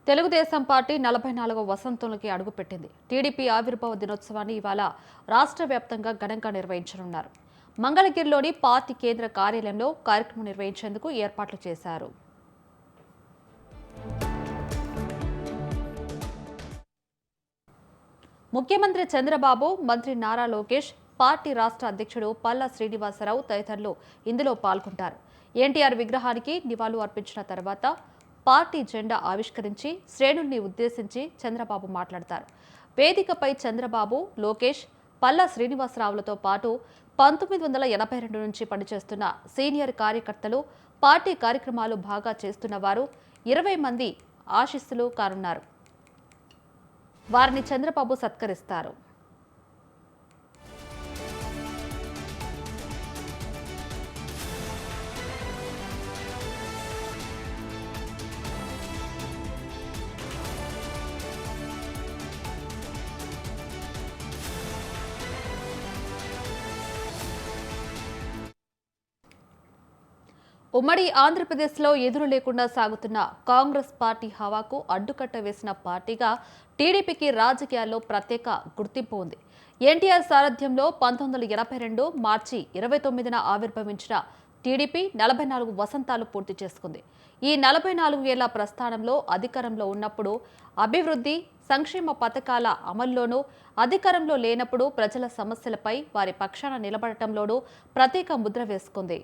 Telugu Desam party 44వ వసంతంలోకి అడుగుపెట్టింది. TDP ఆవిర్భావ దినోత్సవాన్ని ఇవాళ రాష్ట్ర వ్యాప్తంగా ఘనంగా నిర్వహించనున్నారు. మంగళగిరిలోని పార్టీ కేంద్ర కార్యాలయంలో కార్యక్రమం నిర్వహించేందుకు ఏర్పాట్లు చేశారు. ముఖ్యమంత్రి చంద్రబాబు, మంత్రి నారా లోకేష్, పార్టీ రాష్ట్ర అధ్యక్షుడు పల్లా శ్రీనివాసరావు తదితరులు ఇందులో పాల్గొంటారు. ఎన్టీఆర్ విగ్రహానికి నివాళులు అర్పించిన తర్వాత పార్టీ జెండా ఆవిష్కరించి శ్రేణుల్ని ఉద్దేశించి చంద్రబాబు మాట్లాడతారు. వేదికపై చంద్రబాబు, లోకేష్, పల్లా శ్రీనివాసరావులతో పాటు 1982 నుంచి పనిచేస్తున్న సీనియర్ కార్యకర్తలు, పార్టీ కార్యక్రమాలు బాగా చేస్తున్న వారు 20 మంది ఆశీస్సులు కానున్నారు. వారిని చంద్రబాబు సత్కరిస్తారు. ఉమ్మడి ఆంధ్రప్రదేశ్లో ఎదురు లేకుండా సాగుతున్న కాంగ్రెస్ పార్టీ హవాకు అడ్డుకట్ట వేసిన పార్టీగా టీడీపీకి రాజకీయాల్లో ప్రత్యేక గుర్తింపు ఉంది. ఎన్టీఆర్ సారథ్యంలో 1982 మార్చి 29న ఆవిర్భవించిన టీడీపీ 44 వసంతాలు పూర్తి చేసుకుంది. ఈ 44 ఏళ్ల ప్రస్థానంలో అధికారంలో ఉన్నప్పుడు అభివృద్ధి, సంక్షేమ పథకాల అమల్లోనూ, అధికారంలో లేనప్పుడు ప్రజల సమస్యలపై వారి పక్షాన నిలబడటంలోనూ ప్రత్యేక ముద్ర వేసుకుంది.